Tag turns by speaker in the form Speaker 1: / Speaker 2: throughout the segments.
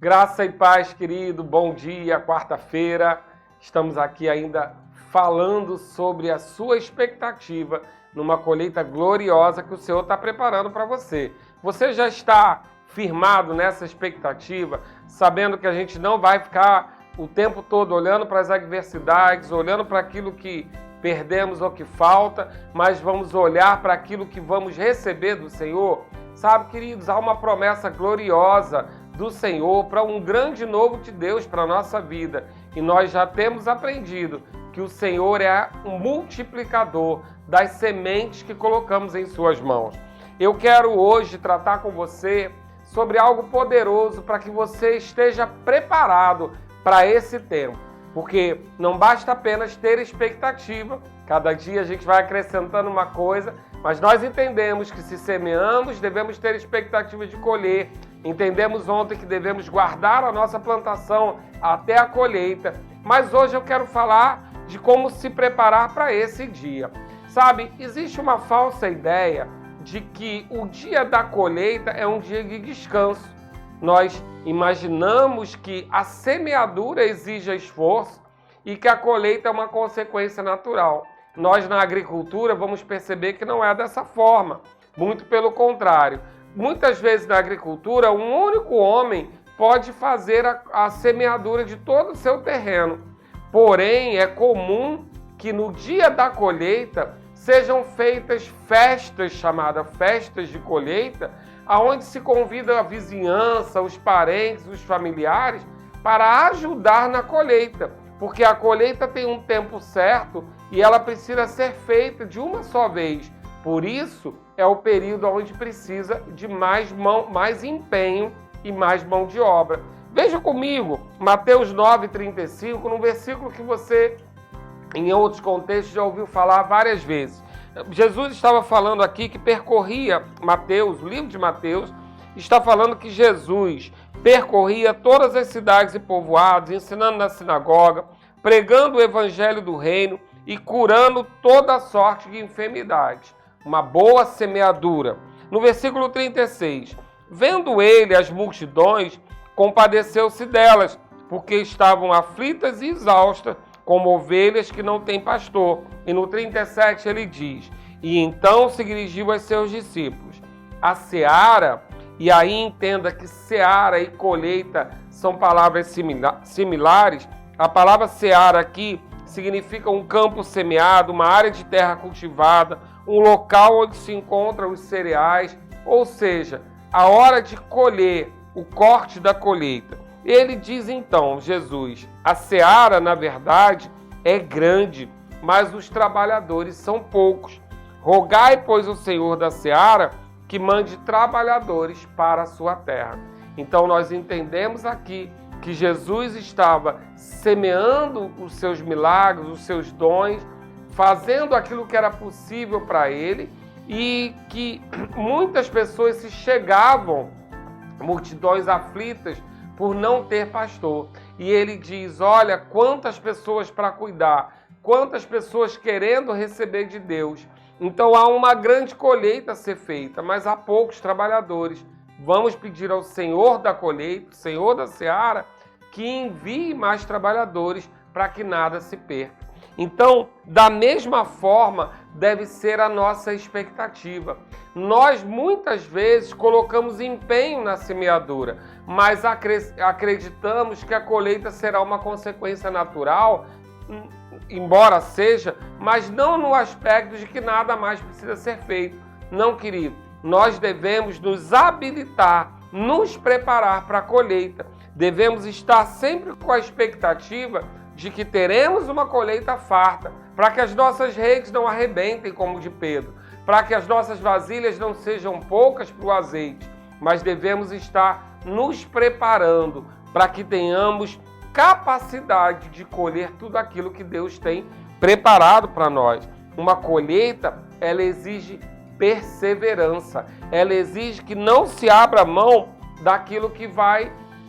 Speaker 1: Graça e paz, querido. Bom dia, quarta-feira. Estamos aqui ainda falando sobre a sua expectativa numa colheita gloriosa que o Senhor está preparando para você. Você já está firmado nessa expectativa, sabendo que a gente não vai ficar o tempo todo olhando para as adversidades, olhando para aquilo que perdemos ou que falta, mas vamos olhar para aquilo que vamos receber do Senhor? Sabe, queridos, há uma promessa gloriosa do Senhor para um grande novo de Deus para a nossa vida. E nós já temos aprendido que o Senhor é um multiplicador das sementes que colocamos em suas mãos. Eu quero hoje tratar com você sobre algo poderoso para que você esteja preparado para esse tempo. Porque não basta apenas ter expectativa, cada dia a gente vai acrescentando uma coisa, mas nós entendemos que se semeamos, devemos ter expectativa de colher. Entendemos ontem que devemos guardar a nossa plantação até a colheita. Mas hoje eu quero falar de como se preparar para esse dia. Sabe, existe uma falsa ideia de que o dia da colheita é um dia de descanso. Nós imaginamos que a semeadura exige esforço e que a colheita é uma consequência natural. Nós, na agricultura, vamos perceber que não é dessa forma. Muito pelo contrário. Muitas vezes na agricultura, um único homem pode fazer a semeadura de todo o seu terreno. Porém, é comum que no dia da colheita sejam feitas festas, chamadas festas de colheita, aonde se convida a vizinhança, os parentes, os familiares, para ajudar na colheita. Porque a colheita tem um tempo certo e ela precisa ser feita de uma só vez. Por isso, é o período onde precisa de mais empenho e mais mão de obra. Veja comigo, Mateus 9:35, num versículo que você, em outros contextos, já ouviu falar várias vezes. Jesus estava falando aqui que percorria Mateus, o livro de Mateus, está falando que Jesus percorria todas as cidades e povoados, ensinando na sinagoga, pregando o evangelho do reino e curando toda sorte de enfermidade. Uma boa semeadura. No versículo 36, vendo ele as multidões, compadeceu-se delas, porque estavam aflitas e exaustas, como ovelhas que não têm pastor. E no 37 ele diz, e então se dirigiu aos seus discípulos. A seara, e aí entenda que seara e colheita são palavras similares. A palavra seara aqui significa um campo semeado, uma área de terra cultivada, um local onde se encontram os cereais, ou seja, a hora de colher, o corte da colheita. Ele diz então, Jesus, a seara, na verdade, é grande, mas os trabalhadores são poucos. Rogai, pois, o Senhor da seara que mande trabalhadores para a sua terra. Então nós entendemos aqui que Jesus estava semeando os seus milagres, os seus dons, fazendo aquilo que era possível para ele e que muitas pessoas se chegavam, multidões aflitas, por não ter pastor. E ele diz, olha, quantas pessoas para cuidar, quantas pessoas querendo receber de Deus. Então há uma grande colheita a ser feita, mas há poucos trabalhadores. Vamos pedir ao Senhor da colheita, Senhor da seara, que envie mais trabalhadores para que nada se perca. Então, da mesma forma, deve ser a nossa expectativa. Nós, muitas vezes, colocamos empenho na semeadura, mas acreditamos que a colheita será uma consequência natural, embora seja, mas não no aspecto de que nada mais precisa ser feito. Não, querido, nós devemos nos habilitar, nos preparar para a colheita. Devemos estar sempre com a expectativa de que teremos uma colheita farta, para que as nossas redes não arrebentem como de Pedro, para que as nossas vasilhas não sejam poucas para o azeite, mas devemos estar nos preparando para que tenhamos capacidade de colher tudo aquilo que Deus tem preparado para nós. Uma colheita, ela exige perseverança, ela exige que não se abra mão daquilo que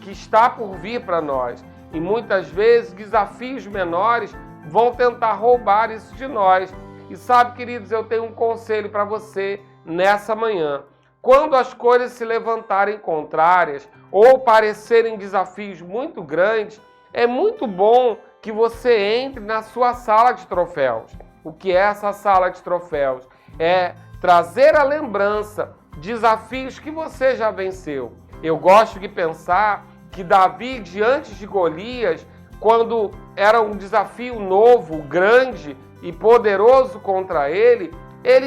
Speaker 1: está por vir para nós. E muitas vezes desafios menores vão tentar roubar isso de nós. E sabe, queridos, eu tenho um conselho para você nessa manhã. quando as coisas se levantarem contrárias ou parecerem desafios muito grandes, é muito bom que você entre na sua sala de troféus. O que é essa sala de troféus? É trazer à lembrança desafios que você já venceu. Eu gosto de pensar que Davi, diante de Golias, quando era um desafio novo, grande e poderoso contra ele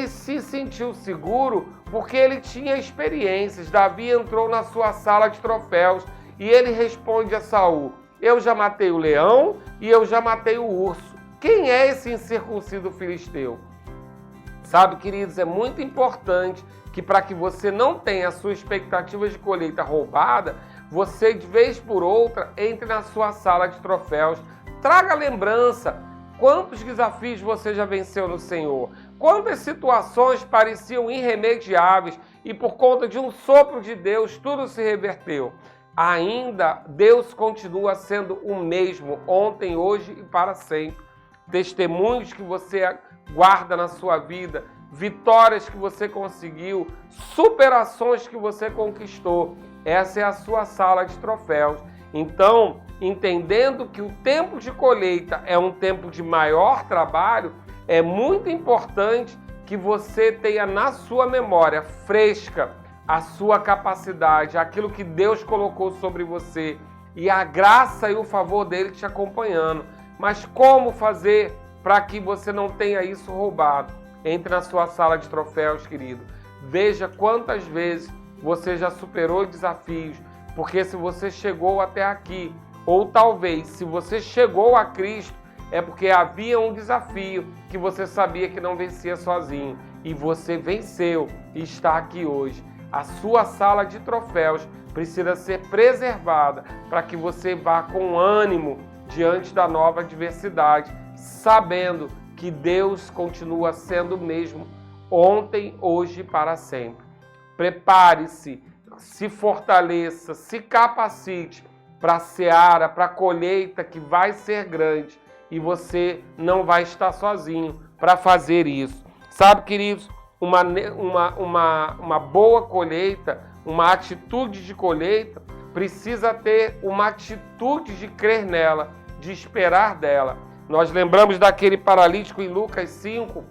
Speaker 1: se sentiu seguro porque ele tinha experiências. Davi entrou na sua sala de troféus e ele responde a Saul: eu já matei o leão e eu já matei o urso. Quem é esse incircunciso filisteu? Sabe, queridos, é muito importante que para que você não tenha a sua expectativa de colheita roubada, você, de vez por outra, entre na sua sala de troféus, traga lembrança. Quantos desafios você já venceu no Senhor? Quantas situações pareciam irremediáveis e por conta de um sopro de Deus tudo se reverteu? Ainda Deus continua sendo o mesmo ontem, hoje e para sempre. Testemunhos que você guarda na sua vida, vitórias que você conseguiu, superações que você conquistou. Essa é a sua sala de troféus. Então, entendendo que o tempo de colheita é um tempo de maior trabalho, é muito importante que você tenha na sua memória fresca a sua capacidade, aquilo que Deus colocou sobre você e a graça e o favor dele te acompanhando. Mas como fazer para que você não tenha isso roubado? Entre na sua sala de troféus, querido. Veja quantas vezes você já superou desafios, porque se você chegou até aqui, ou talvez se você chegou a Cristo, é porque havia um desafio que você sabia que não vencia sozinho. E você venceu e está aqui hoje. A sua sala de troféus precisa ser preservada para que você vá com ânimo diante da nova adversidade, sabendo que Deus continua sendo o mesmo ontem, hoje e para sempre. Prepare-se, se fortaleça, se capacite para a seara, para a colheita que vai ser grande e você não vai estar sozinho para fazer isso. Sabe, queridos, uma boa colheita, uma atitude de colheita, precisa ter uma atitude de crer nela, de esperar dela. Nós lembramos daquele paralítico em Lucas 5,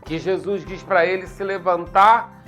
Speaker 1: que Jesus diz para ele se levantar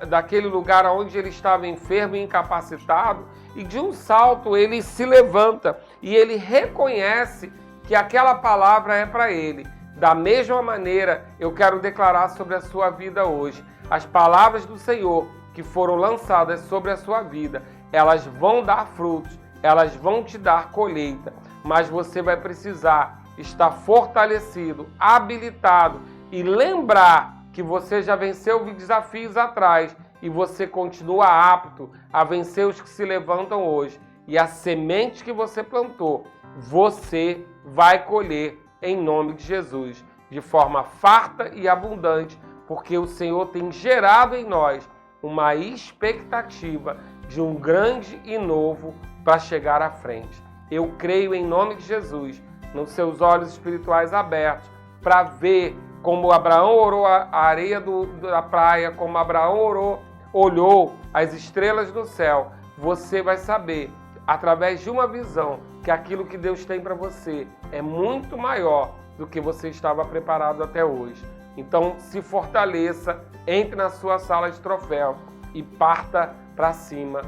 Speaker 1: daquele lugar onde ele estava enfermo e incapacitado, e de um salto ele se levanta e ele reconhece que aquela palavra é para ele. Da mesma maneira, eu quero declarar sobre a sua vida hoje, as palavras do Senhor que foram lançadas sobre a sua vida, elas vão dar frutos, elas vão te dar colheita, mas você vai precisar estar fortalecido, habilitado e lembrar que você já venceu desafios atrás e você continua apto a vencer os que se levantam hoje. E a semente que você plantou, você vai colher em nome de Jesus, de forma farta e abundante, porque o Senhor tem gerado em nós uma expectativa de um grande e novo para chegar à frente. Eu creio em nome de Jesus, nos seus olhos espirituais abertos, para ver como Abraão orou a areia da praia, como Abraão olhou as estrelas do céu. Você vai saber, através de uma visão, que aquilo que Deus tem para você é muito maior do que você estava preparado até hoje. Então, se fortaleça, entre na sua sala de troféu e parta para cima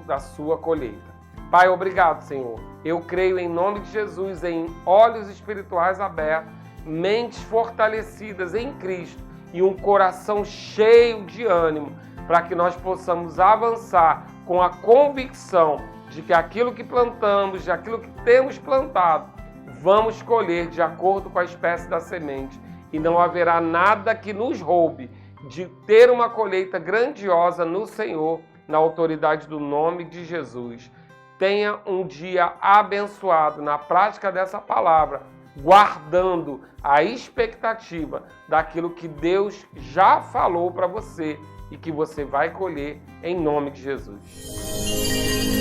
Speaker 1: da sua colheita. Pai, obrigado, Senhor. Eu creio em nome de Jesus em olhos espirituais abertos, mentes fortalecidas em Cristo e um coração cheio de ânimo para que nós possamos avançar com a convicção de que aquilo que plantamos, de aquilo que temos plantado, vamos colher de acordo com a espécie da semente e não haverá nada que nos roube de ter uma colheita grandiosa no Senhor, na autoridade do nome de Jesus. Tenha um dia abençoado na prática dessa palavra, guardando a expectativa daquilo que Deus já falou para você e que você vai colher em nome de Jesus.